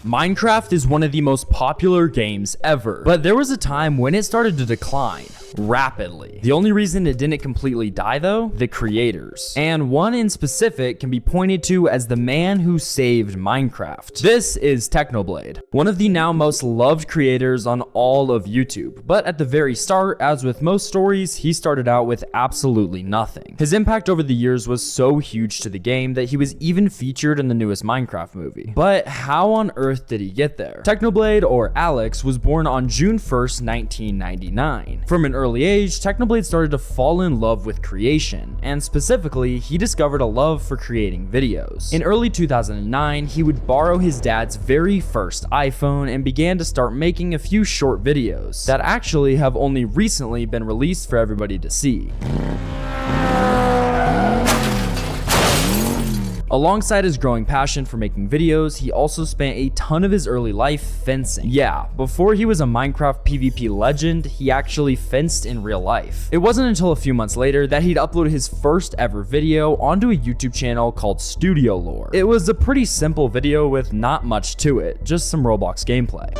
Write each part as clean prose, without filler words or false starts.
Minecraft is one of the most popular games ever, but there was a time when it started to decline rapidly. The only reason it didn't completely die though, the creators. And one in specific can be pointed to as the man who saved Minecraft. This is Technoblade, one of the now most loved creators on all of YouTube. But at the very start, as with most stories, he started out with absolutely nothing. His impact over the years was so huge to the game that he was even featured in the newest Minecraft movie. But how on earth did he get there? Technoblade, or Alex, was born on June 1st, 1999. From an early age, Technoblade started to fall in love with creation, and specifically, he discovered a love for creating videos. In early 2009, he would borrow his dad's very first iPhone and began to start making a few short videos that actually have only recently been released for everybody to see. Alongside his growing passion for making videos, he also spent a ton of his early life fencing. Yeah, before he was a Minecraft PvP legend, he actually fenced in real life. It wasn't until a few months later that he'd upload his first ever video onto a YouTube channel called Studio Lore. It was a pretty simple video with not much to it, just some Roblox gameplay.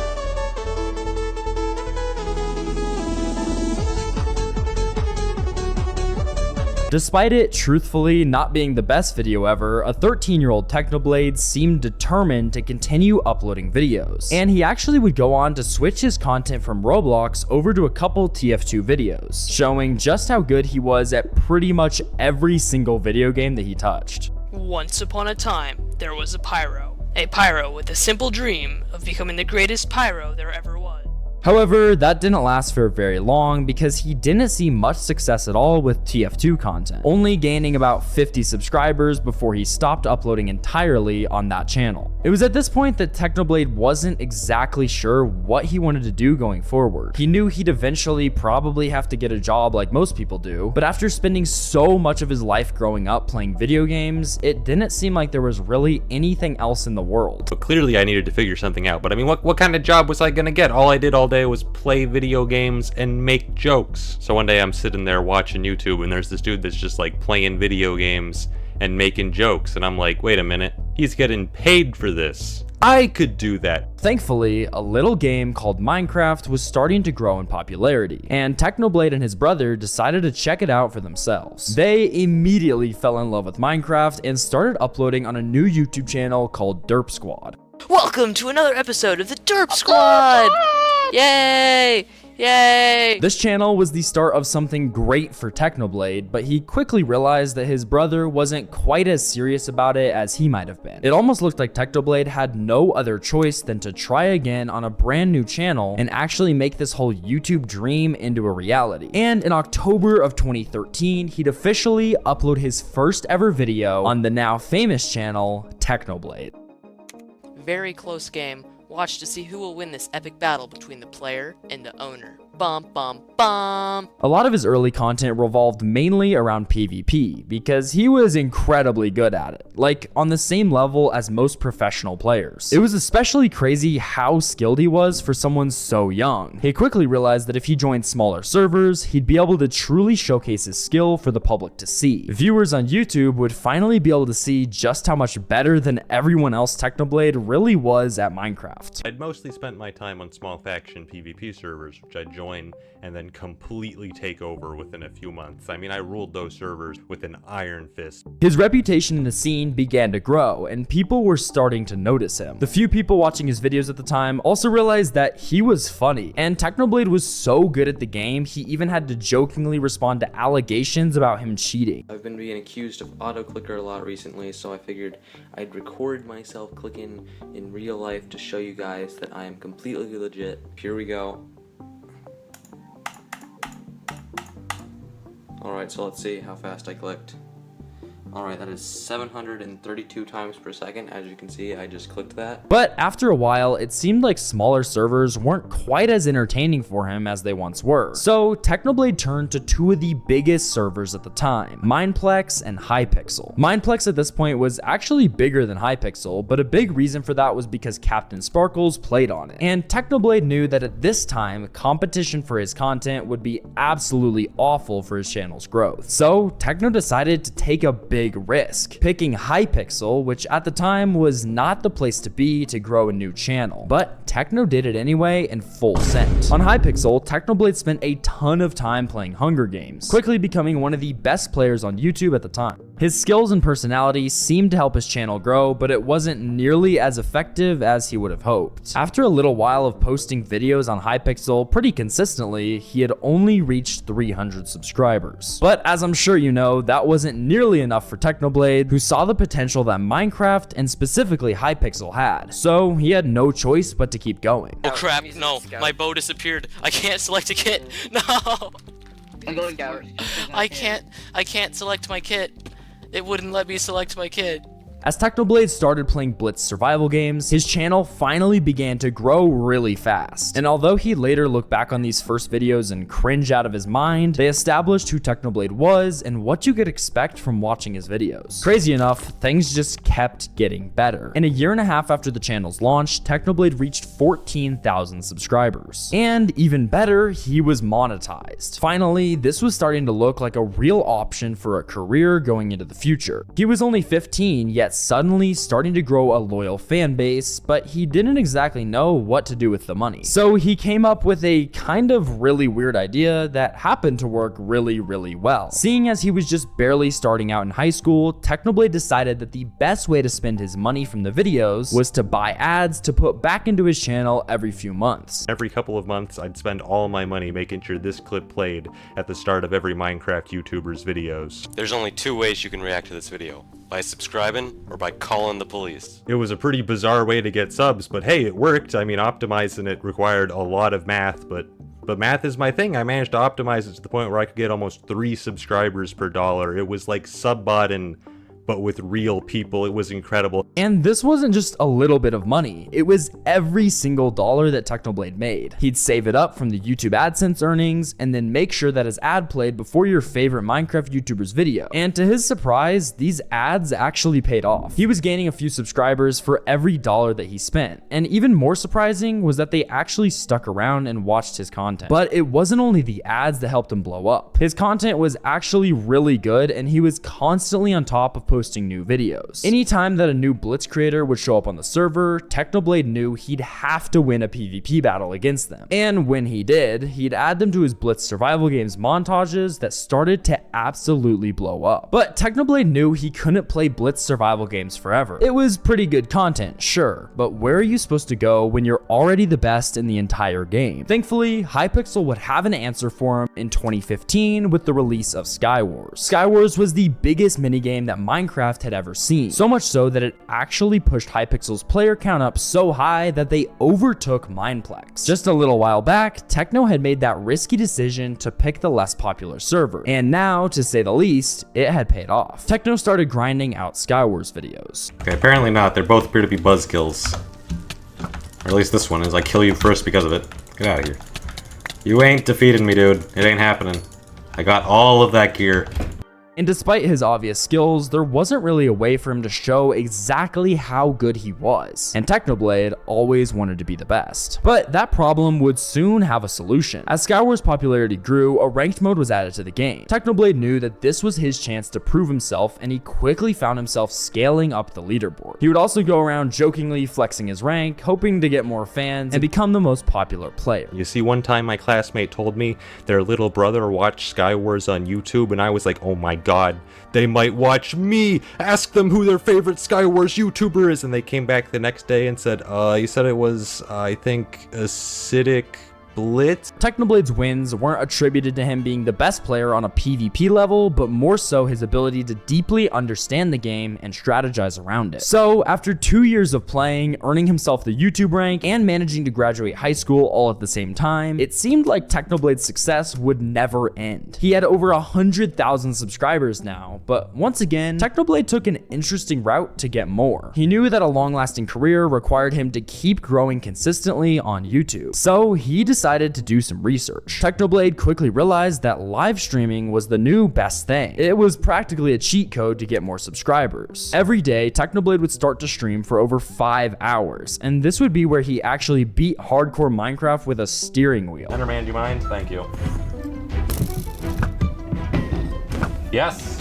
Despite it truthfully not being the best video ever, a 13-year-old Technoblade seemed determined to continue uploading videos. And he actually would go on to switch his content from Roblox over to a couple TF2 videos, showing just how good he was at pretty much every single video game that he touched. Once upon a time, there was a pyro. A pyro with a simple dream of becoming the greatest pyro there ever was. However, that didn't last for very long because he didn't see much success at all with TF2 content, only gaining about 50 subscribers before he stopped uploading entirely on that channel. It was at this point that Technoblade wasn't exactly sure what he wanted to do going forward. He knew he'd eventually probably have to get a job like most people do, but after spending so much of his life growing up playing video games, it didn't seem like there was really anything else in the world. But clearly I needed to figure something out, but I mean, what kind of job was I gonna get? All I did all day was play video games and make jokes. So one day I'm sitting there watching YouTube and there's this dude that's just like playing video games and making jokes, and I'm like, wait a minute, he's getting paid for this. I could do that. Thankfully, a little game called Minecraft was starting to grow in popularity, and Technoblade and his brother decided to check it out for themselves. They immediately fell in love with Minecraft and started uploading on a new YouTube channel called Derp Squad. Welcome to another episode of the Derp Squad! Yay! Yay! This channel was the start of something great for Technoblade, but he quickly realized that his brother wasn't quite as serious about it as he might have been. It almost looked like Technoblade had no other choice than to try again on a brand new channel and actually make this whole YouTube dream into a reality. And in October of 2013, he'd officially upload his first ever video on the now famous channel, Technoblade. Very close game. Watch to see who will win this epic battle between the player and the owner. Bum bum bum. A lot of his early content revolved mainly around PvP because he was incredibly good at it, like on the same level as most professional players. It was especially crazy how skilled he was for someone so young. He quickly realized that if he joined smaller servers, he'd be able to truly showcase his skill for the public to see. Viewers on YouTube would finally be able to see just how much better than everyone else Technoblade really was at Minecraft. I'd mostly spent my time on small faction PvP servers, which I'd join and then completely take over within a few months. I mean, I ruled those servers with an iron fist. His reputation in the scene began to grow, and people were starting to notice him. The few people watching his videos at the time also realized that he was funny, and Technoblade was so good at the game, he even had to jokingly respond to allegations about him cheating. I've been being accused of auto-clicker a lot recently, so I figured I'd record myself clicking in real life to show you guys that I am completely legit. Here we go. Alright, so let's see how fast I clicked. Alright, that is 732 times per second. As you can see, I just clicked that. But after a while, it seemed like smaller servers weren't quite as entertaining for him as they once were. So Technoblade turned to two of the biggest servers at the time, Mineplex and Hypixel. Mineplex at this point was actually bigger than Hypixel, but a big reason for that was because Captain Sparkles played on it. And Technoblade knew that at this time, competition for his content would be absolutely awful for his channel's growth. So Techno decided to take a big big risk, picking Hypixel, which at the time was not the place to be to grow a new channel. But Techno did it anyway in full send. On Hypixel, Technoblade spent a ton of time playing Hunger Games, quickly becoming one of the best players on YouTube at the time. His skills and personality seemed to help his channel grow, but it wasn't nearly as effective as he would have hoped. After a little while of posting videos on Hypixel pretty consistently, he had only reached 300 subscribers. But as I'm sure you know, that wasn't nearly enough for Technoblade, who saw the potential that Minecraft and specifically Hypixel had. So he had no choice but to keep going. Oh crap, no, my bow disappeared. I can't select a kit. No! I'm going down. I can't select my kit. It wouldn't let me select my kit. As Technoblade started playing Blitz survival games, his channel finally began to grow really fast. And although he later looked back on these first videos and cringe out of his mind, they established who Technoblade was and what you could expect from watching his videos. Crazy enough, things just kept getting better. In a year and a half after the channel's launch, Technoblade reached 14,000 subscribers. And even better, he was monetized. Finally, this was starting to look like a real option for a career going into the future. He was only 15, yet suddenly starting to grow a loyal fan base, but he didn't exactly know what to do with the money. So he came up with a kind of really weird idea that happened to work really well. Seeing as he was just barely starting out in high school, Technoblade decided that the best way to spend his money from the videos was to buy ads to put back into his channel every few months. Every couple of months, I'd spend all my money making sure this clip played at the start of every Minecraft YouTuber's videos. There's only two ways you can react to this video: by subscribing or by calling the police. It was a pretty bizarre way to get subs, but hey, it worked. I mean, optimizing it required a lot of math, but math is my thing. I managed to optimize it to the point where I could get almost 3 subscribers per dollar. It was like subbotting, but with real people. It was incredible. And this wasn't just a little bit of money. It was every single dollar that Technoblade made. He'd save it up from the YouTube AdSense earnings and then make sure that his ad played before your favorite Minecraft YouTuber's video. And to his surprise, these ads actually paid off. He was gaining a few subscribers for every dollar that he spent. And even more surprising was that they actually stuck around and watched his content. But it wasn't only the ads that helped him blow up. His content was actually really good, and he was constantly on top of posting new videos. Anytime that a new Blitz creator would show up on the server, Technoblade knew he'd have to win a PvP battle against them. And when he did, he'd add them to his Blitz survival games montages that started to absolutely blow up. But Technoblade knew he couldn't play Blitz survival games forever. It was pretty good content, sure, but where are you supposed to go when you're already the best in the entire game? Thankfully, Hypixel would have an answer for him in 2015 with the release of Skywars. Skywars was the biggest minigame that Minecraft had ever seen, so much so that it actually pushed Hypixel's player count up so high that they overtook Mineplex. Just a little while back, Techno had made that risky decision to pick the less popular server, and now, to say the least, it had paid off. Techno started grinding out Skywars videos. Okay, apparently not. They both appear to be buzzkills. Or at least this one is. I kill you first because of it. Get out of here. You ain't defeating me, dude. It ain't happening. I got all of that gear. And despite his obvious skills, there wasn't really a way for him to show exactly how good he was, and Technoblade always wanted to be the best. But that problem would soon have a solution. As Skywars' popularity grew, a ranked mode was added to the game. Technoblade knew that this was his chance to prove himself, and he quickly found himself scaling up the leaderboard. He would also go around jokingly flexing his rank, hoping to get more fans and become the most popular player. You see, one time my classmate told me their little brother watched Skywars on YouTube, and I was like, oh my god, they might watch me. Ask them who their favorite Skywars YouTuber is. And they came back the next day and said, you said it was, I think, Acidic Blitz? Technoblade's wins weren't attributed to him being the best player on a PvP level, but more so his ability to deeply understand the game and strategize around it. So after 2 years of playing, earning himself the YouTube rank, and managing to graduate high school all at the same time, it seemed like Technoblade's success would never end. He had over 100,000 subscribers now, but once again, Technoblade took an interesting route to get more. He knew that a long-lasting career required him to keep growing consistently on YouTube, so he decided to do some research. Technoblade quickly realized that live streaming was the new best thing. It was practically a cheat code to get more subscribers. Every day, Technoblade would start to stream for over 5 hours, and this would be where he actually beat hardcore Minecraft with a steering wheel. Enderman, do you mind? Thank you. Yes.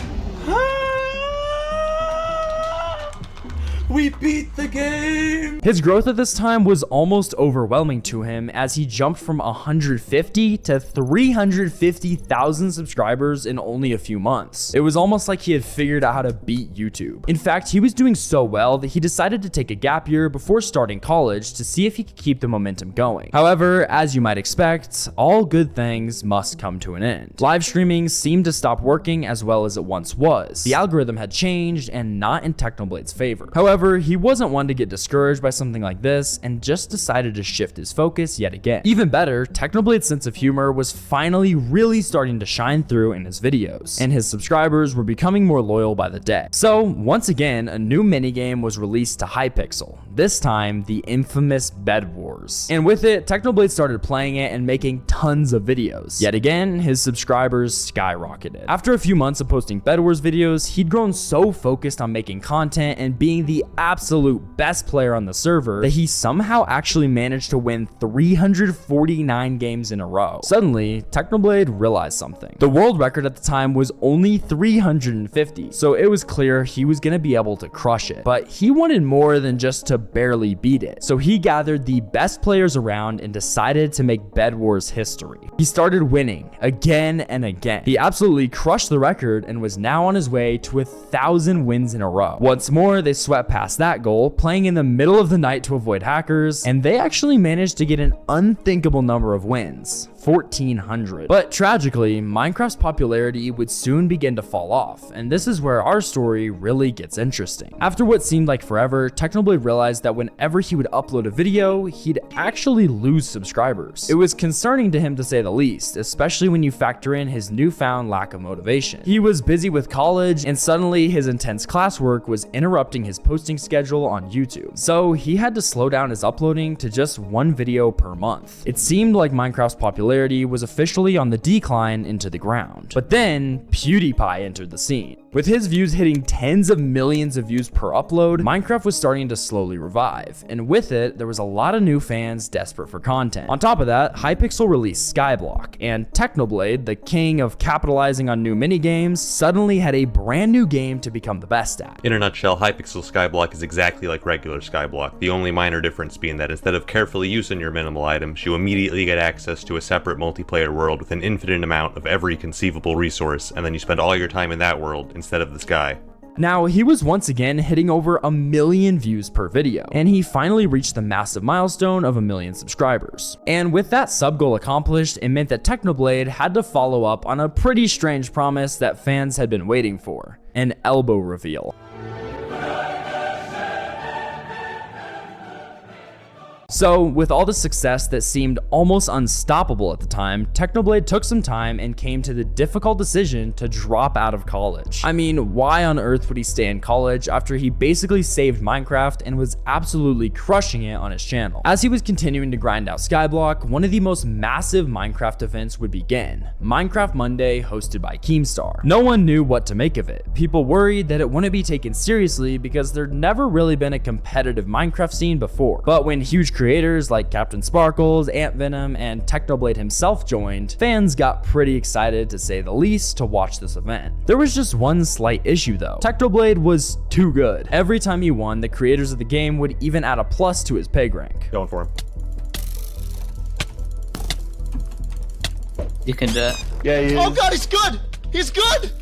We beat the game! His growth at this time was almost overwhelming to him, as he jumped from 150 to 350,000 subscribers in only a few months. It was almost like he had figured out how to beat YouTube. In fact, he was doing so well that he decided to take a gap year before starting college to see if he could keep the momentum going. However, as you might expect, all good things must come to an end. Live streaming seemed to stop working as well as it once was. The algorithm had changed and not in Technoblade's favor. However, he wasn't one to get discouraged by something like this and just decided to shift his focus yet again. Even better, Technoblade's sense of humor was finally really starting to shine through in his videos, and his subscribers were becoming more loyal by the day. So, once again, a new minigame was released to Hypixel, this time the infamous Bedwars. And with it, Technoblade started playing it and making tons of videos. Yet again, his subscribers skyrocketed. After a few months of posting Bedwars videos, he'd grown so focused on making content and being the absolute best player on the server that he somehow actually managed to win 349 games in a row. Suddenly, Technoblade realized something. The world record at the time was only 350, so it was clear he was going to be able to crush it. But he wanted more than just to barely beat it. So he gathered the best players around and decided to make Bedwars history. He started winning again and again. He absolutely crushed the record and was now on his way to 1,000 wins in a row. Once more, they swept past that goal, playing in the middle of the night to avoid hackers, and they actually managed to get an unthinkable number of wins. 1,400. But tragically, Minecraft's popularity would soon begin to fall off, and this is where our story really gets interesting. After what seemed like forever, Technoblade realized that whenever he would upload a video, he'd actually lose subscribers. It was concerning to him to say the least, especially when you factor in his newfound lack of motivation. He was busy with college, and suddenly his intense classwork was interrupting his posting schedule on YouTube. So he had to slow down his uploading to just one video per month. It seemed like Minecraft's popularity was officially on the decline into the ground. But then PewDiePie entered the scene. With his views hitting tens of millions of views per upload, Minecraft was starting to slowly revive, and with it, there was a lot of new fans desperate for content. On top of that, Hypixel released Skyblock, and Technoblade, the king of capitalizing on new minigames, suddenly had a brand new game to become the best at. In a nutshell, Hypixel Skyblock is exactly like regular Skyblock, the only minor difference being that instead of carefully using your minimal items, you immediately get access to a separate multiplayer world with an infinite amount of every conceivable resource, and then you spend all your time in that world instead of the sky. Now, he was once again hitting over 1 million views per video, and he finally reached the massive milestone of 1 million subscribers. And with that sub goal accomplished, it meant that Technoblade had to follow up on a pretty strange promise that fans had been waiting for: an elbow reveal. So, with all the success that seemed almost unstoppable at the time, Technoblade took some time and came to the difficult decision to drop out of college. I mean, why on earth would he stay in college after he basically saved Minecraft and was absolutely crushing it on his channel? As he was continuing to grind out Skyblock, one of the most massive Minecraft events would begin: Minecraft Monday, hosted by Keemstar. No one knew what to make of it. People worried that it wouldn't be taken seriously because there'd never really been a competitive Minecraft scene before. But when huge creators like Captain Sparkles, Ant Venom, and Technoblade himself joined, fans got pretty excited, to say the least, to watch this event. There was just one slight issue though. Technoblade was too good. Every time he won, the creators of the game would even add a plus to his peg rank. Going for him. You can do it. Yeah, he is. Oh god, he's good! He's good!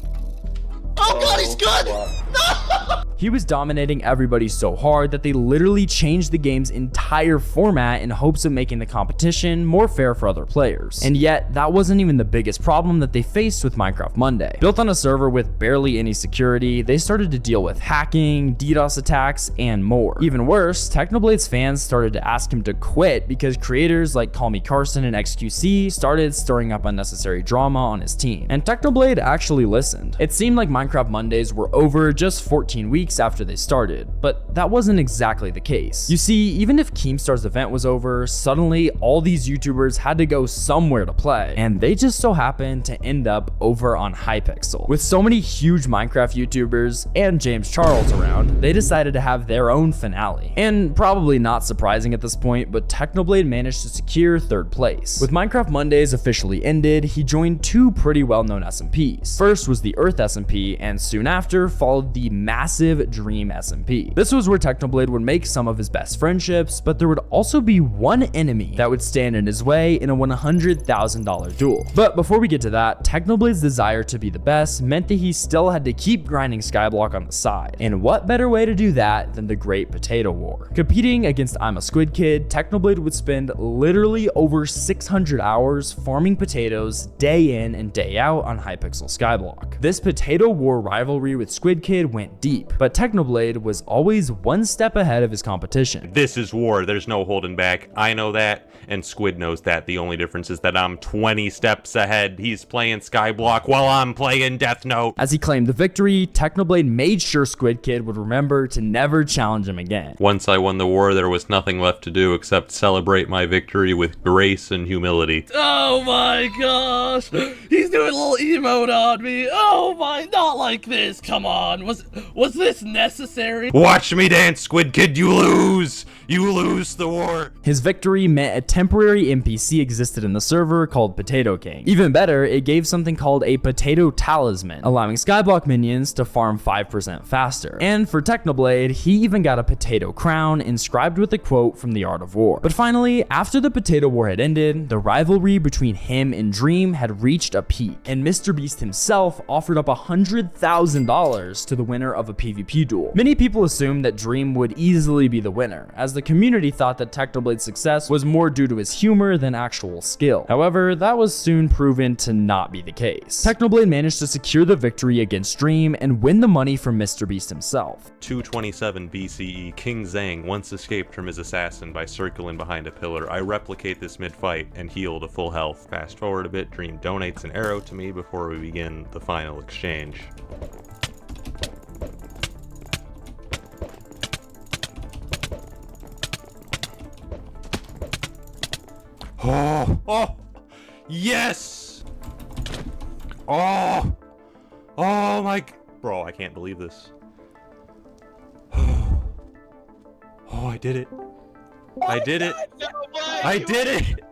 Oh god, he's good! No! He was dominating everybody so hard that they literally changed the game's entire format in hopes of making the competition more fair for other players. And yet, that wasn't even the biggest problem that they faced with Minecraft Monday. Built on a server with barely any security, they started to deal with hacking, DDoS attacks, and more. Even worse, Technoblade's fans started to ask him to quit because creators like Call Me Carson and XQC started stirring up unnecessary drama on his team. And Technoblade actually listened. It seemed like Minecraft Mondays were over just 14 weeks after they started, but that wasn't exactly the case. You see, even if Keemstar's event was over, suddenly all these YouTubers had to go somewhere to play, and they just so happened to end up over on Hypixel. With so many huge Minecraft YouTubers and James Charles around, they decided to have their own finale. And probably not surprising at this point, but Technoblade managed to secure 3rd place. With Minecraft Mondays officially ended, he joined 2 pretty well-known SMPs. First was the Earth SMP, and soon after followed called the Massive Dream SMP. This was where Technoblade would make some of his best friendships, but there would also be one enemy that would stand in his way in a $100,000 duel. But before we get to that, Technoblade's desire to be the best meant that he still had to keep grinding Skyblock on the side. And what better way to do that than the Great Potato War? Competing against I'm a Squid Kid, Technoblade would spend literally over 600 hours farming potatoes day in and day out on Hypixel Skyblock. This Potato War rivalry with Squid Kid went deep, but Technoblade was always one step ahead of his competition. This is war. There's no holding back. I know that, and Squid knows that. The only difference is that I'm 20 steps ahead. He's playing Skyblock while I'm playing Death Note. As he claimed the victory, Technoblade made sure Squid Kid would remember to never challenge him again. Once I won the war, there was nothing left to do except celebrate my victory with grace and humility. Oh my gosh! He's doing a little emote on me. Oh my, not like this. Come on. Was this necessary? Watch me dance, Squid Kid. You lose. You lose the war. His victory meant a temporary NPC existed in the server called Potato King. Even better, it gave something called a Potato Talisman, allowing Skyblock minions to farm 5% faster. And for Technoblade, he even got a potato crown inscribed with a quote from The Art of War. But finally, after the Potato War had ended, the rivalry between him and Dream had reached a peak, and MrBeast himself offered up $100,000 to the winner of a PvP duel. Many people assumed that Dream would easily be the winner, as the community thought that Technoblade's success was more due to his humor than actual skill. However, that was soon proven to not be the case. Technoblade managed to secure the victory against Dream and win the money from MrBeast himself. 227 BCE, King Zhang once escaped from his assassin by circling behind a pillar. I replicate this mid-fight and heal to full health. Fast forward a bit, Dream donates an arrow to me before we begin the final exchange. Oh, yes! Oh my, bro, I can't believe this. Oh, I did it. I did it. I did it.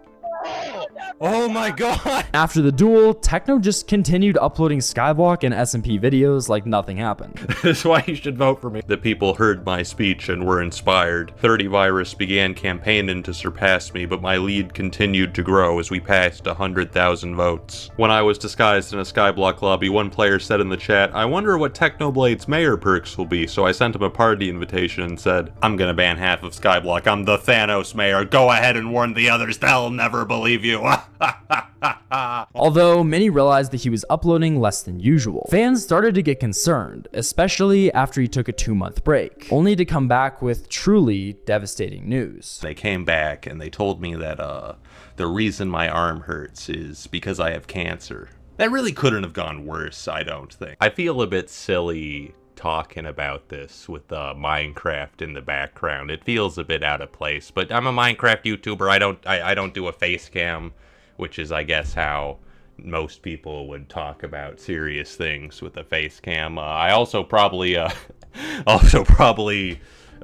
Oh my god! After the duel, Techno just continued uploading Skyblock and SMP videos like nothing happened. That's why you should vote for me. The people heard my speech and were inspired. 30 Virus began campaigning to surpass me, but my lead continued to grow as we passed 100,000 votes. When I was disguised in a Skyblock lobby, one player said in the chat, "I wonder what Technoblade's mayor perks will be," so I sent him a party invitation and said, "I'm gonna ban half of Skyblock. I'm the Thanos mayor. Go ahead and warn the others. They'll never believe you." Although many realized that he was uploading less than usual, fans started to get concerned, especially after he took a 2-month break, only to come back with truly devastating news. They came back and they told me that the reason my arm hurts is because I have cancer. That really couldn't have gone worse, I don't think. I feel a bit silly talking about this with Minecraft in the background. It feels a bit out of place, but I'm a Minecraft YouTuber. I don't do a face cam, which is, I guess, how most people would talk about serious things with a face cam. I also probably a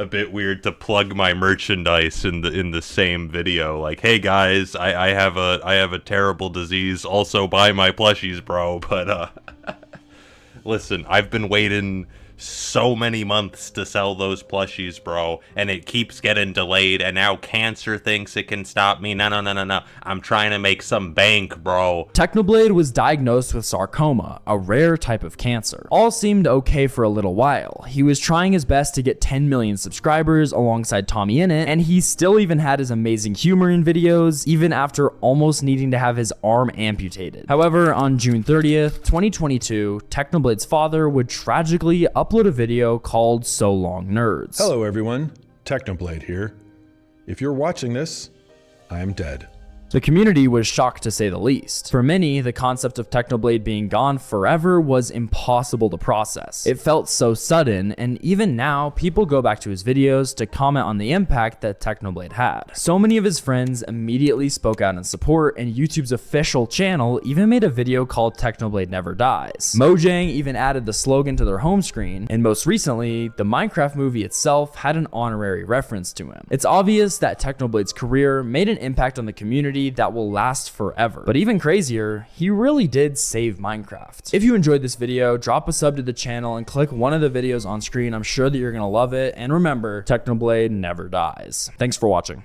bit weird to plug my merchandise in the same video. Like, hey guys, I have a terrible disease. Also buy my plushies, bro. But listen, I've been waiting so many months to sell those plushies, bro, and it keeps getting delayed, and now cancer thinks it can stop me. No. I'm trying to make some bank, bro. Technoblade was diagnosed with sarcoma, a rare type of cancer. All seemed okay for a little while. He was trying his best to get 10 million subscribers alongside Tommy Innit, and he still even had his amazing humor in videos, even after almost needing to have his arm amputated. However, on June 30th, 2022, Technoblade's father would tragically upload a video called So Long Nerds. Hello everyone, Technoblade here. If you're watching this, I am dead. The community was shocked to say the least. For many, the concept of Technoblade being gone forever was impossible to process. It felt so sudden, and even now, people go back to his videos to comment on the impact that Technoblade had. So many of his friends immediately spoke out in support, and YouTube's official channel even made a video called Technoblade Never Dies. Mojang even added the slogan to their home screen, and most recently, the Minecraft movie itself had an honorary reference to him. It's obvious that Technoblade's career made an impact on the community longevity that will last forever. But even crazier, he really did save Minecraft. If you enjoyed this video, drop a sub to the channel and click one of the videos on screen. I'm sure that you're gonna love it. And remember, Technoblade never dies. Thanks for watching.